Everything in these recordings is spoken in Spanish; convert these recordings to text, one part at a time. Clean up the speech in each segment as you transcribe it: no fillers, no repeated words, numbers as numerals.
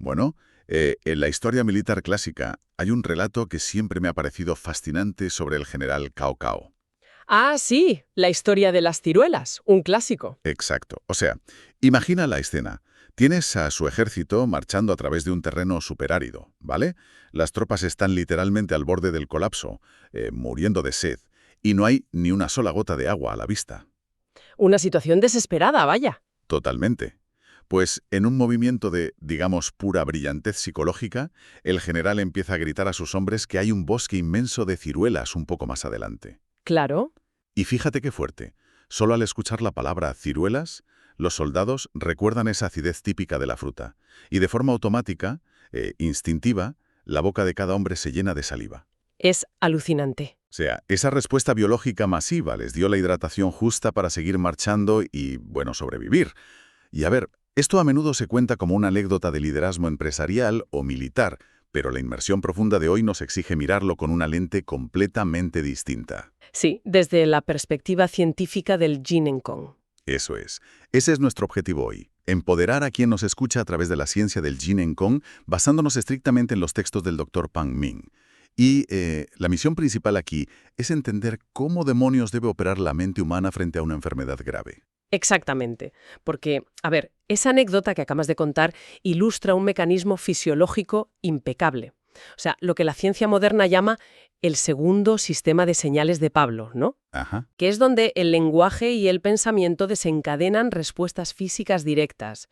Bueno, en la historia militar clásica hay un relato que siempre me ha parecido fascinante sobre el general Cao Cao. Ah, sí, la historia de las ciruelas, un clásico. Exacto. O sea, imagina la escena. Tienes a su ejército marchando a través de un terreno superárido, ¿vale? Las tropas están literalmente al borde del colapso, muriendo de sed, y no hay ni una sola gota de agua a la vista. Una situación desesperada, vaya. Totalmente. Pues en un movimiento de, digamos, pura brillantez psicológica, el general empieza a gritar a sus hombres que hay un bosque inmenso de ciruelas un poco más adelante. Claro. Y fíjate qué fuerte. Solo al escuchar la palabra ciruelas, los soldados recuerdan esa acidez típica de la fruta. Y de forma automática, instintiva, la boca de cada hombre se llena de saliva. Es alucinante. O sea, esa respuesta biológica masiva les dio la hidratación justa para seguir marchando y, bueno, sobrevivir. Y a ver, esto a menudo se cuenta como una anécdota de liderazgo empresarial o militar, pero la inmersión profunda de hoy nos exige mirarlo con una lente completamente distinta. Sí, desde la perspectiva científica del Yin-en-Kong. Eso es. Ese es nuestro objetivo hoy. Empoderar a quien nos escucha a través de la ciencia del Yin-en-Kong, basándonos estrictamente en los textos del Dr. Pang Ming. Y la misión principal aquí es entender cómo demonios debe operar la mente humana frente a una enfermedad grave. Exactamente. Porque, a ver, esa anécdota que acabas de contar ilustra un mecanismo fisiológico impecable. O sea, lo que la ciencia moderna llama el segundo sistema de señales de Pablo, ¿no? Ajá. Que es donde el lenguaje y el pensamiento desencadenan respuestas físicas directas.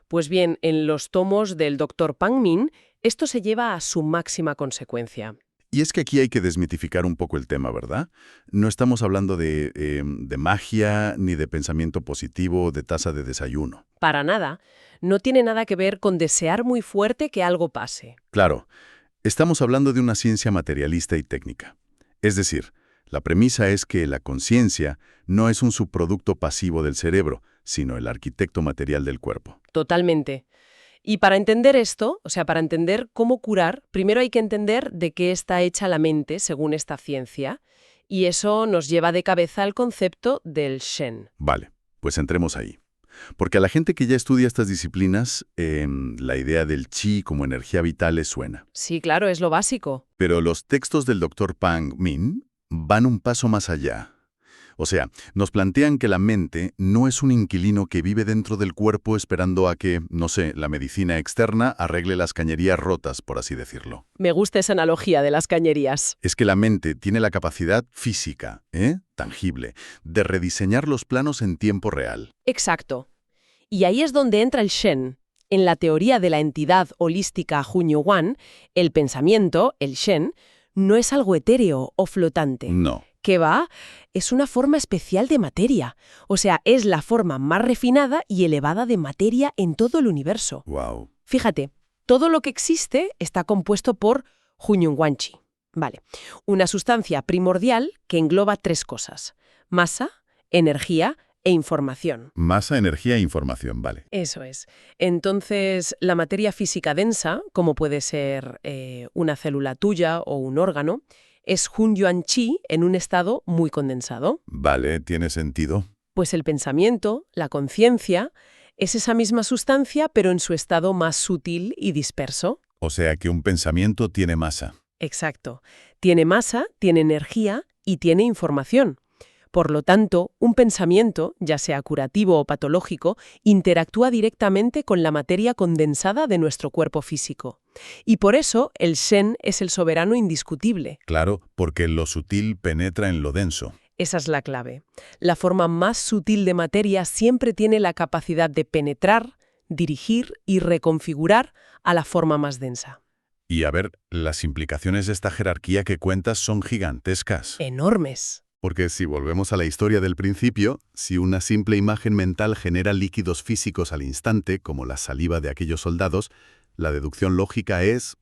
Pues bien, en los tomos del Dr. Pang Ming, esto se lleva a su máxima consecuencia. Y es que aquí hay que desmitificar un poco el tema, ¿verdad? No estamos hablando de magia, ni de pensamiento positivo, de taza de desayuno. Para nada, no tiene nada que ver con desear muy fuerte que algo pase. Claro, estamos hablando de una ciencia materialista y técnica. Es decir, la premisa es que la conciencia no es un subproducto pasivo del cerebro, sino el arquitecto material del cuerpo. Totalmente. Y para entender esto, o sea, para entender cómo curar, primero hay que entender de qué está hecha la mente según esta ciencia, y eso nos lleva de cabeza al concepto del Shen. Vale, pues entremos ahí. Porque a la gente que ya estudia estas disciplinas, la idea del chi como energía vital les suena. Sí, claro, es lo básico. Pero los textos del Dr. Pang Ming van un paso más allá. O sea, nos plantean que la mente no es un inquilino que vive dentro del cuerpo esperando a que, no sé, la medicina externa arregle las cañerías rotas, por así decirlo. Me gusta esa analogía de las cañerías. Es que la mente tiene la capacidad física, tangible, de rediseñar los planos en tiempo real. Exacto. Y ahí es donde entra el Shen. En la teoría de la entidad holística Hunyuan, el pensamiento, el Shen, no es algo etéreo o flotante. No. Que va, es una forma especial de materia. O sea, es la forma más refinada y elevada de materia en todo el universo. Wow. Fíjate, todo lo que existe está compuesto por Hunyuanchi. Vale, una sustancia primordial que engloba tres cosas: masa, energía e información. Masa, energía e información, vale. Eso es. Entonces, la materia física densa, como puede ser una célula tuya o un órgano, es Hunyuan Chi en un estado muy condensado. Vale, tiene sentido. Pues el pensamiento, la conciencia, es esa misma sustancia, pero en su estado más sutil y disperso. O sea que un pensamiento tiene masa. Exacto. Tiene masa, tiene energía y tiene información. Por lo tanto, un pensamiento, ya sea curativo o patológico, interactúa directamente con la materia condensada de nuestro cuerpo físico. Y por eso el Shen es el soberano indiscutible. Claro, porque lo sutil penetra en lo denso. Esa es la clave. La forma más sutil de materia siempre tiene la capacidad de penetrar, dirigir y reconfigurar a la forma más densa. Y a ver, las implicaciones de esta jerarquía que cuentas son gigantescas. Enormes. Porque si volvemos a la historia del principio, si una simple imagen mental genera líquidos físicos al instante, como la saliva de aquellos soldados, la deducción lógica es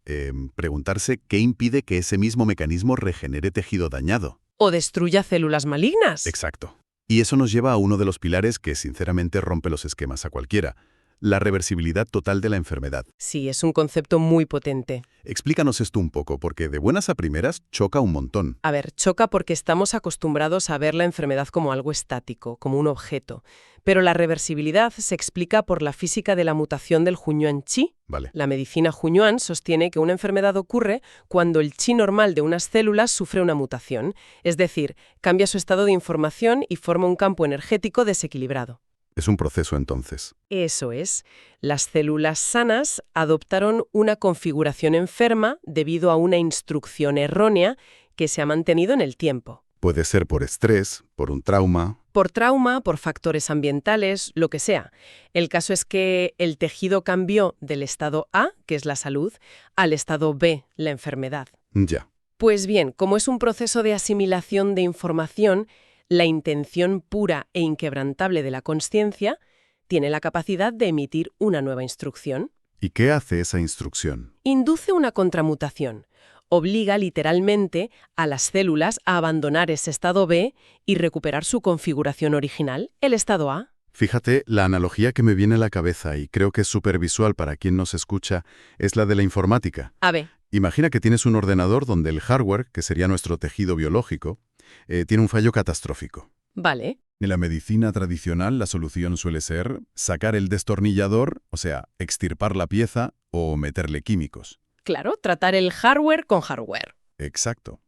preguntarse qué impide que ese mismo mecanismo regenere tejido dañado. O destruya células malignas. Exacto. Y eso nos lleva a uno de los pilares que sinceramente rompe los esquemas a cualquiera, la reversibilidad total de la enfermedad. Sí, es un concepto muy potente. Explícanos esto un poco, porque de buenas a primeras choca un montón. A ver, choca porque estamos acostumbrados a ver la enfermedad como algo estático, como un objeto. Pero la reversibilidad se explica por la física de la mutación del Hunyuan Chi. Vale. La medicina Hunyuan sostiene que una enfermedad ocurre cuando el chi normal de unas células sufre una mutación, es decir, cambia su estado de información y forma un campo energético desequilibrado. Es un proceso entonces. Eso es. Las células sanas adoptaron una configuración enferma debido a una instrucción errónea que se ha mantenido en el tiempo. Puede ser por estrés, por un trauma. Por trauma, por factores ambientales, lo que sea. El caso es que el tejido cambió del estado A, que es la salud, al estado B, la enfermedad. Ya. Pues bien, como es un proceso de asimilación de información, la intención pura e inquebrantable de la consciencia tiene la capacidad de emitir una nueva instrucción. ¿Y qué hace esa instrucción? Induce una contramutación. Obliga literalmente a las células a abandonar ese estado B y recuperar su configuración original, el estado A. Fíjate, la analogía que me viene a la cabeza, y creo que es súper visual para quien nos escucha, es la de la informática. A ver, Imagina que tienes un ordenador donde el hardware, que sería nuestro tejido biológico, tiene un fallo catastrófico. vale. En la medicina tradicional, la solución suele ser sacar el destornillador, o sea, extirpar la pieza o meterle químicos. Claro, tratar el hardware con hardware. Exacto.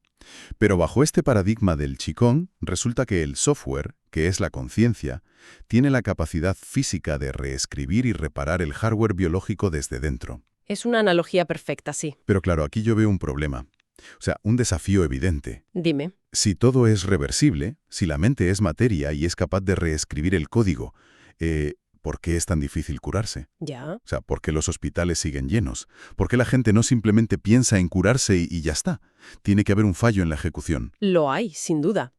Pero bajo este paradigma del Qigong, resulta que el software, que es la conciencia, tiene la capacidad física de reescribir y reparar el hardware biológico desde dentro. Es una analogía perfecta, sí. Pero claro, aquí yo veo un problema. O sea, un desafío evidente. Dime. Si todo es reversible, si la mente es materia y es capaz de reescribir el código, ¿por qué es tan difícil curarse? Ya. O sea, ¿por qué los hospitales siguen llenos? ¿Por qué la gente no simplemente piensa en curarse y ya está? Tiene que haber un fallo en la ejecución. Lo hay, sin duda.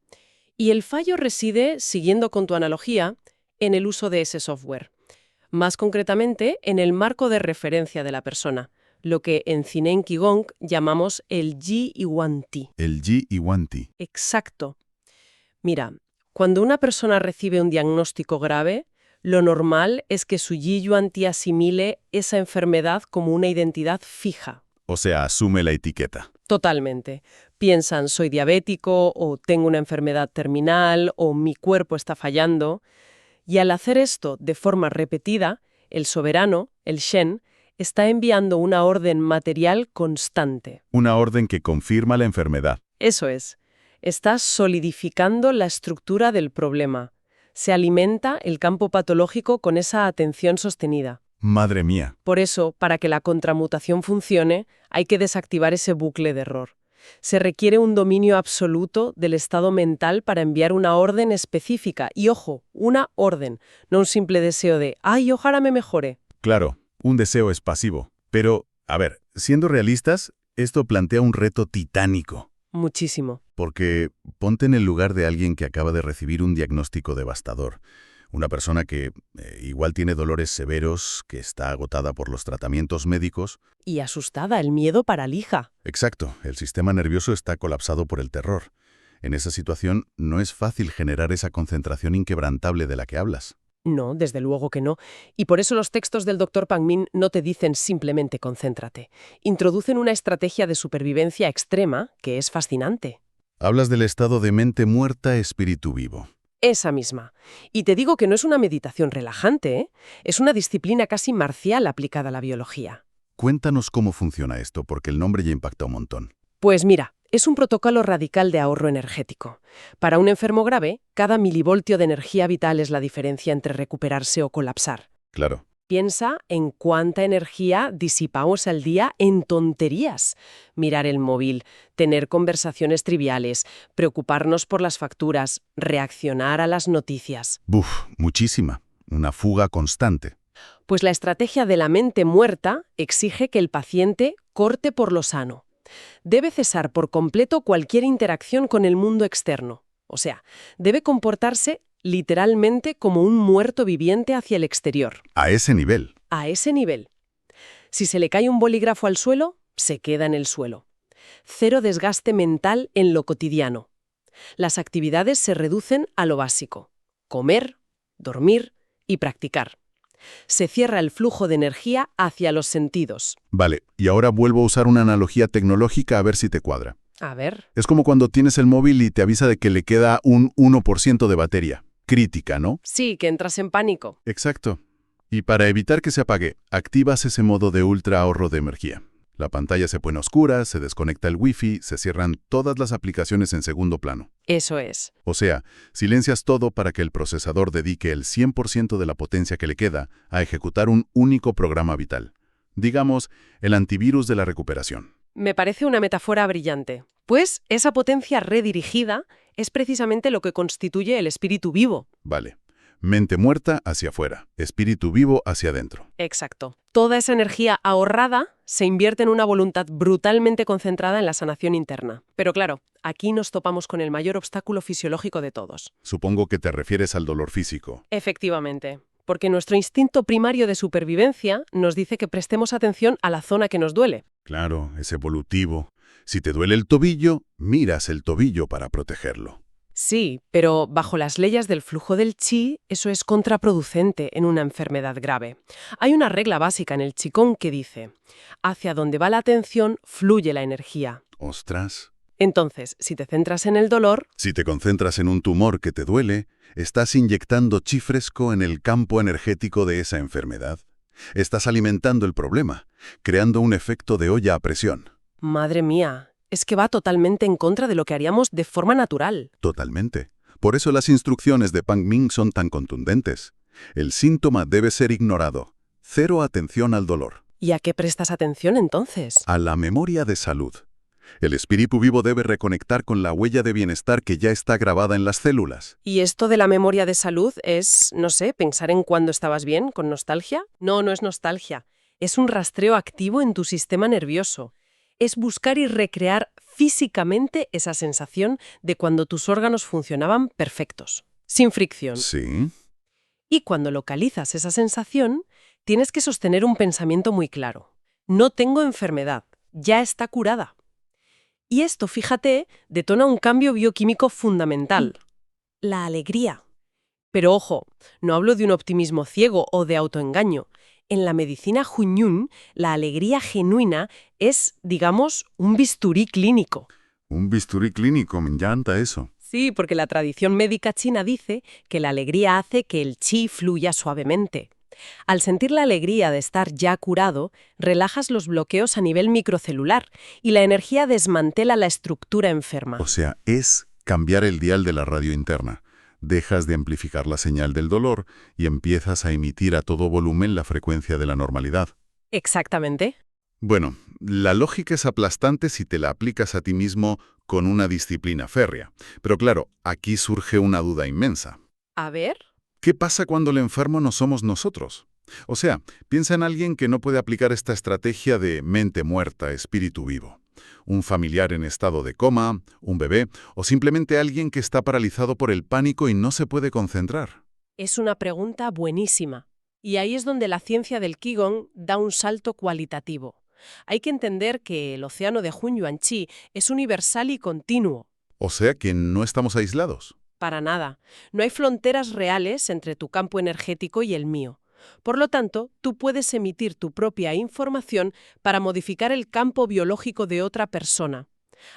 Y el fallo reside, siguiendo con tu analogía, en el uso de ese software. Más concretamente, en el marco de referencia de la persona, lo que en Cinen Qigong llamamos el Ji y Wan Ti. El Ji y Wan Ti. Exacto. Mira, cuando una persona recibe un diagnóstico grave, lo normal es que su Ji Yuan Ti asimile esa enfermedad como una identidad fija. O sea, asume la etiqueta. Totalmente. Piensan, soy diabético, o tengo una enfermedad terminal, o mi cuerpo está fallando. Y al hacer esto de forma repetida, el soberano, el Shen, está enviando una orden material constante. Una orden que confirma la enfermedad. Eso es. Está solidificando la estructura del problema. Se alimenta el campo patológico con esa atención sostenida. Madre mía. Por eso, para que la contramutación funcione, hay que desactivar ese bucle de error. Se requiere un dominio absoluto del estado mental para enviar una orden específica. Y ojo, una orden, no un simple deseo de «ay, ojalá me mejore». Claro, un deseo es pasivo. Pero, a ver, siendo realistas, esto plantea un reto titánico. Muchísimo. Porque ponte en el lugar de alguien que acaba de recibir un diagnóstico devastador. Una persona que igual tiene dolores severos, que está agotada por los tratamientos médicos. Y asustada, el miedo paraliza. Exacto, el sistema nervioso está colapsado por el terror. En esa situación no es fácil generar esa concentración inquebrantable de la que hablas. No, desde luego que no. Y por eso los textos del Dr. Pang Min no te dicen simplemente concéntrate. Introducen una estrategia de supervivencia extrema que es fascinante. Hablas del estado de mente muerta, espíritu vivo. Esa misma. Y te digo que no es una meditación relajante, ¿eh? Es una disciplina casi marcial aplicada a la biología. Cuéntanos cómo funciona esto, porque el nombre ya impacta un montón. Pues mira, es un protocolo radical de ahorro energético. Para un enfermo grave, cada milivoltio de energía vital es la diferencia entre recuperarse o colapsar. Claro. Piensa en cuánta energía disipamos al día en tonterías. Mirar el móvil, tener conversaciones triviales, preocuparnos por las facturas, reaccionar a las noticias. Buf, muchísima. Una fuga constante. Pues la estrategia de la mente muerta exige que el paciente corte por lo sano. Debe cesar por completo cualquier interacción con el mundo externo. O sea, debe comportarse literalmente como un muerto viviente hacia el exterior. A ese nivel. A ese nivel. Si se le cae un bolígrafo al suelo, se queda en el suelo. Cero desgaste mental en lo cotidiano. Las actividades se reducen a lo básico: comer, dormir y practicar. Se cierra el flujo de energía hacia los sentidos. Vale, y ahora vuelvo a usar una analogía tecnológica a ver si te cuadra. A ver. Es como cuando tienes el móvil y te avisa de que le queda un 1% de batería. Crítica, ¿no? Sí, que entras en pánico. Exacto. Y para evitar que se apague, activas ese modo de ultra ahorro de energía. La pantalla se pone oscura, se desconecta el wifi, se cierran todas las aplicaciones en segundo plano. Eso es. O sea, silencias todo para que el procesador dedique el 100% de la potencia que le queda a ejecutar un único programa vital. Digamos, el antivirus de la recuperación. Me parece una metáfora brillante. Pues esa potencia redirigida es precisamente lo que constituye el espíritu vivo. Vale. Mente muerta hacia afuera, espíritu vivo hacia adentro. Exacto. Toda esa energía ahorrada se invierte en una voluntad brutalmente concentrada en la sanación interna. Pero claro, aquí nos topamos con el mayor obstáculo fisiológico de todos. Supongo que te refieres al dolor físico. Efectivamente. Porque nuestro instinto primario de supervivencia nos dice que prestemos atención a la zona que nos duele. Claro, es evolutivo. Si te duele el tobillo, miras el tobillo para protegerlo. Sí, pero bajo las leyes del flujo del chi, eso es contraproducente en una enfermedad grave. Hay una regla básica en el Qigong que dice, hacia donde va la atención, fluye la energía. Ostras. Entonces, si te centras en el dolor, Si te concentras en un tumor que te duele, estás inyectando chi fresco en el campo energético de esa enfermedad. Estás alimentando el problema, creando un efecto de olla a presión. madre mía, es que va totalmente en contra de lo que haríamos de forma natural. Totalmente. Por eso las instrucciones de Pang Ming son tan contundentes. El síntoma debe ser ignorado. Cero atención al dolor. ¿Y a qué prestas atención entonces? A la memoria de salud. El espíritu vivo debe reconectar con la huella de bienestar que ya está grabada en las células. ¿Y esto de la memoria de salud es, no sé, pensar en cuando estabas bien, con nostalgia? No, no es nostalgia. Es un rastreo activo en tu sistema nervioso. Es buscar y recrear físicamente esa sensación de cuando tus órganos funcionaban perfectos, sin fricción. Sí. Y cuando localizas esa sensación, tienes que sostener un pensamiento muy claro. No tengo enfermedad, ya está curada. Y esto, fíjate, detona un cambio bioquímico fundamental. La alegría. Pero ojo, no hablo de un optimismo ciego o de autoengaño. En la medicina Hunyun, la alegría genuina es, digamos, un bisturí clínico. Un bisturí clínico, me encanta eso. Sí, porque la tradición médica china dice que la alegría hace que el chi fluya suavemente. Al sentir la alegría de estar ya curado, relajas los bloqueos a nivel microcelular y la energía desmantela la estructura enferma. O sea, es cambiar el dial de la radio interna. Dejas de amplificar la señal del dolor y empiezas a emitir a todo volumen la frecuencia de la normalidad. Exactamente. Bueno, la lógica es aplastante si te la aplicas a ti mismo con una disciplina férrea. Pero claro, aquí surge una duda inmensa. A ver. ¿Qué pasa cuando el enfermo no somos nosotros? O sea, piensa en alguien que no puede aplicar esta estrategia de mente muerta, espíritu vivo. Un familiar en estado de coma, un bebé, o simplemente alguien que está paralizado por el pánico y no se puede concentrar. Es una pregunta buenísima. Y ahí es donde la ciencia del Qigong da un salto cualitativo. Hay que entender que el océano de Hunyuan Chi es universal y continuo. O sea que no estamos aislados. Para nada. No hay fronteras reales entre tu campo energético y el mío. Por lo tanto, tú puedes emitir tu propia información para modificar el campo biológico de otra persona.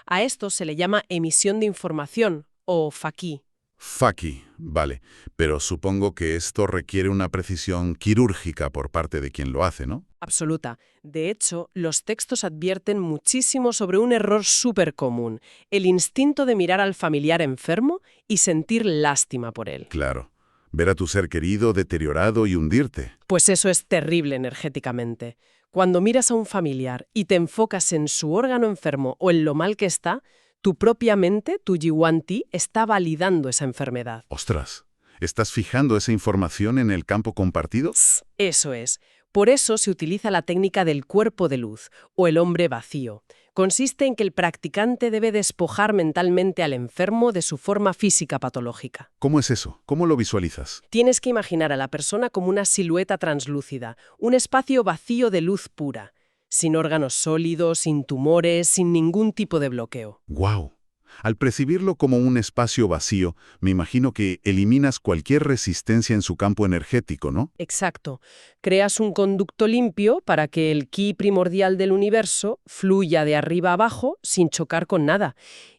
A esto se le llama emisión de información, o Faqi. Faqi, vale. Pero supongo que esto requiere una precisión quirúrgica por parte de quien lo hace, ¿no? Absoluta. De hecho, los textos advierten muchísimo sobre un error súper común, el instinto de mirar al familiar enfermo y sentir lástima por él. Claro. Ver a tu ser querido deteriorado y hundirte. Pues eso es terrible energéticamente. Cuando miras a un familiar y te enfocas en su órgano enfermo o en lo mal que está, tu propia mente, tu Jiwanti, está validando esa enfermedad. Ostras, ¿estás fijando esa información en el campo compartido? Eso es. Por eso se utiliza la técnica del cuerpo de luz, o el hombre vacío. Consiste en que el practicante debe despojar mentalmente al enfermo de su forma física patológica. ¿Cómo es eso? ¿Cómo lo visualizas? Tienes que imaginar a la persona como una silueta translúcida, un espacio vacío de luz pura, sin órganos sólidos, sin tumores, sin ningún tipo de bloqueo. ¡Guau! Al percibirlo como un espacio vacío, me imagino que eliminas cualquier resistencia en su campo energético, ¿no? Exacto. Creas un conducto limpio para que el ki primordial del universo fluya de arriba a abajo sin chocar con nada.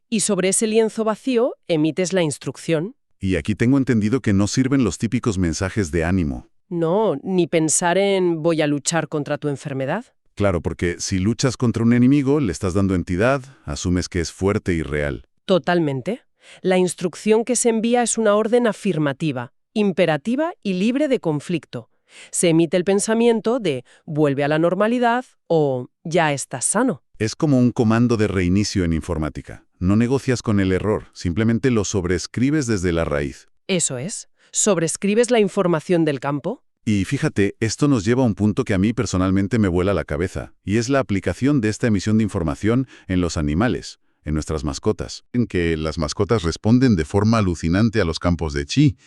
Y sobre ese lienzo vacío emites la instrucción. Y aquí tengo entendido que no sirven los típicos mensajes de ánimo. No, ni pensar en voy a luchar contra tu enfermedad. Claro, porque si luchas contra un enemigo, le estás dando entidad, asumes que es fuerte y real. Totalmente. La instrucción que se envía es una orden afirmativa, imperativa y libre de conflicto. Se emite el pensamiento de vuelve a la normalidad o ya estás sano. Es como un comando de reinicio en informática. No negocias con el error, simplemente lo sobrescribes desde la raíz. Eso es. Sobrescribes la información del campo. Y fíjate, esto nos lleva a un punto que a mí personalmente me vuela la cabeza, y es la aplicación de esta emisión de información en los animales, en nuestras mascotas, en que las mascotas responden de forma alucinante a los campos de chi.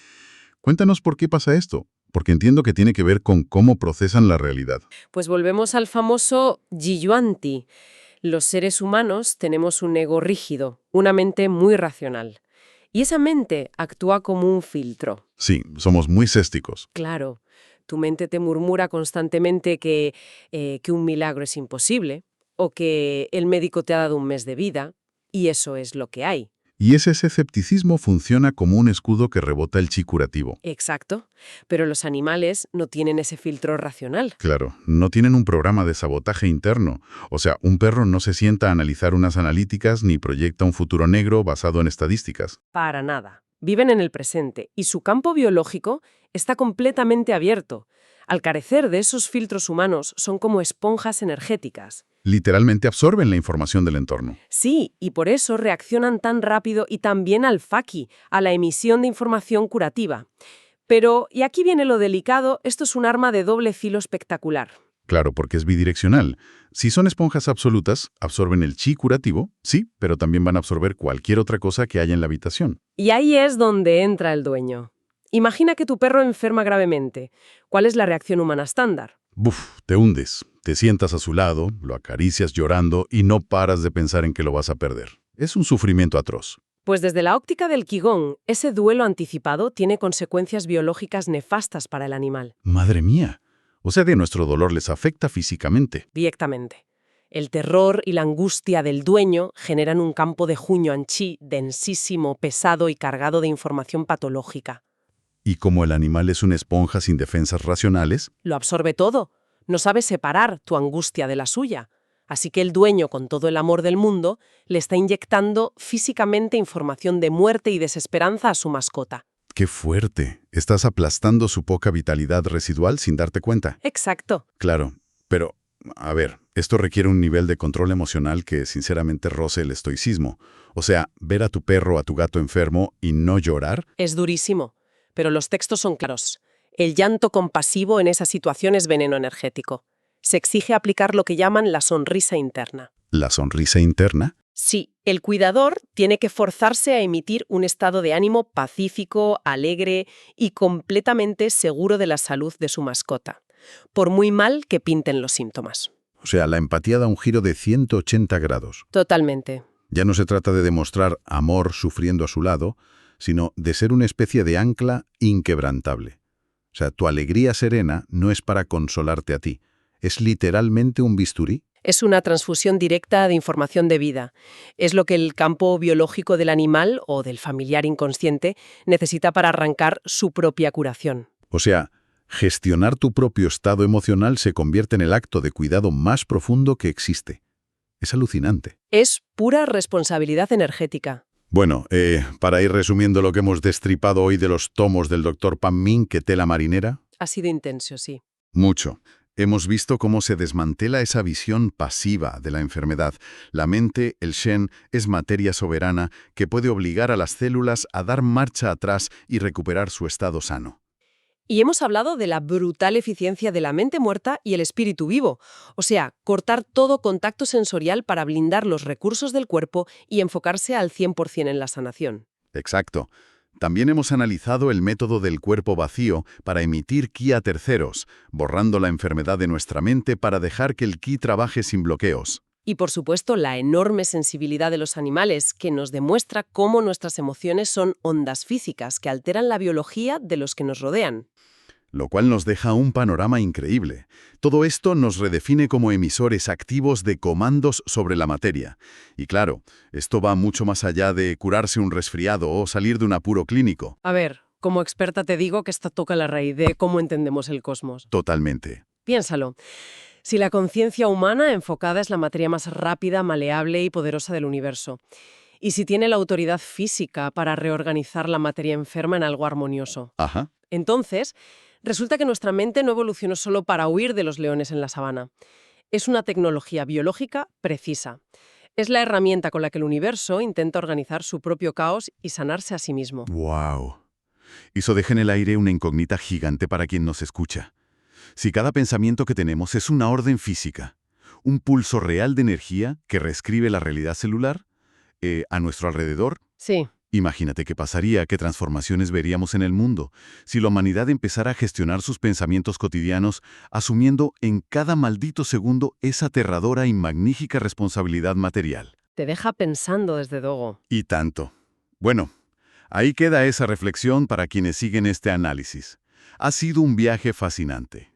Cuéntanos por qué pasa esto, porque entiendo que tiene que ver con cómo procesan la realidad. Pues volvemos al famoso Jiyuanti. Los seres humanos tenemos un ego rígido, una mente muy racional. Y esa mente actúa como un filtro. Sí, somos muy césticos. Claro, tu mente te murmura constantemente que un milagro es imposible o que el médico te ha dado un mes de vida, y eso es lo que hay. Y ese escepticismo funciona como un escudo que rebota el chi curativo. Exacto, pero los animales no tienen ese filtro racional. Claro, no tienen un programa de sabotaje interno. O sea, un perro no se sienta a analizar unas analíticas ni proyecta un futuro negro basado en estadísticas. Para nada. Viven en el presente y su campo biológico está completamente abierto. Al carecer de esos filtros humanos, son como esponjas energéticas. Literalmente absorben la información del entorno. Sí, y por eso reaccionan tan rápido y tan bien al faqui, a la emisión de información curativa. Pero, y aquí viene lo delicado, esto es un arma de doble filo espectacular. Claro, porque es bidireccional. Si son esponjas absolutas, absorben el chi curativo, sí, pero también van a absorber cualquier otra cosa que haya en la habitación. Y ahí es donde entra el dueño. Imagina que tu perro enferma gravemente. ¿Cuál es la reacción humana estándar? Buf, te hundes. Te sientas a su lado, lo acaricias llorando y no paras de pensar en que lo vas a perder. Es un sufrimiento atroz. Pues desde la óptica del Qigong, ese duelo anticipado tiene consecuencias biológicas nefastas para el animal. Madre mía. O sea que nuestro dolor les afecta físicamente. Directamente. El terror y la angustia del dueño generan un campo de Hunyuan Chi densísimo, pesado y cargado de información patológica. Y como el animal es una esponja sin defensas racionales, Lo absorbe todo. No sabe separar tu angustia de la suya. Así que el dueño, con todo el amor del mundo, le está inyectando físicamente información de muerte y desesperanza a su mascota. ¡qué fuerte! Estás aplastando su poca vitalidad residual sin darte cuenta. Exacto. Claro, pero, a ver, esto requiere un nivel de control emocional que sinceramente roce el estoicismo. O sea, ver a tu perro o a tu gato enfermo y no llorar. Es durísimo, pero los textos son claros. El llanto compasivo en esa situación es veneno energético. Se exige aplicar lo que llaman la sonrisa interna. ¿La sonrisa interna? Sí, el cuidador tiene que forzarse a emitir un estado de ánimo pacífico, alegre y completamente seguro de la salud de su mascota, por muy mal que pinten los síntomas. O sea, la empatía da un giro de 180 grados. Totalmente. Ya no se trata de demostrar amor sufriendo a su lado, sino de ser una especie de ancla inquebrantable. O sea, tu alegría serena no es para consolarte a ti, es literalmente un bisturí. Es una transfusión directa de información de vida. Es lo que el campo biológico del animal o del familiar inconsciente necesita para arrancar su propia curación. O sea, gestionar tu propio estado emocional se convierte en el acto de cuidado más profundo que existe. Es alucinante. Es pura responsabilidad energética. Bueno, para ir resumiendo lo que hemos destripado hoy de los tomos del Dr. Pan Ming, que tela marinera. Ha sido intenso, sí. Mucho. Hemos visto cómo se desmantela esa visión pasiva de la enfermedad. La mente, el Shen, es materia soberana que puede obligar a las células a dar marcha atrás y recuperar su estado sano. Y hemos hablado de la brutal eficiencia de la mente muerta y el espíritu vivo, o sea, cortar todo contacto sensorial para blindar los recursos del cuerpo y enfocarse al 100% en la sanación. Exacto. También hemos analizado el método del cuerpo vacío para emitir ki a terceros, borrando la enfermedad de nuestra mente para dejar que el ki trabaje sin bloqueos. Y por supuesto, la enorme sensibilidad de los animales, que nos demuestra cómo nuestras emociones son ondas físicas que alteran la biología de los que nos rodean. Lo cual nos deja un panorama increíble. Todo esto nos redefine como emisores activos de comandos sobre la materia. Y claro, esto va mucho más allá de curarse un resfriado o salir de un apuro clínico. A ver, como experta te digo que esto toca la raíz de cómo entendemos el cosmos. Totalmente. Piénsalo. Si la conciencia humana enfocada es la materia más rápida, maleable y poderosa del universo, y si tiene la autoridad física para reorganizar la materia enferma en algo armonioso, Ajá. entonces resulta que nuestra mente no evolucionó solo para huir de los leones en la sabana. Es una tecnología biológica precisa. Es la herramienta con la que el universo intenta organizar su propio caos y sanarse a sí mismo. ¡Wow! Eso deja en el aire una incógnita gigante para quien nos escucha. Si cada pensamiento que tenemos es una orden física, un pulso real de energía que reescribe la realidad celular a nuestro alrededor, Sí. imagínate qué pasaría, qué transformaciones veríamos en el mundo si la humanidad empezara a gestionar sus pensamientos cotidianos, asumiendo en cada maldito segundo esa aterradora y magnífica responsabilidad material. Te deja pensando desde luego. Y tanto. Bueno, ahí queda esa reflexión para quienes siguen este análisis. Ha sido un viaje fascinante.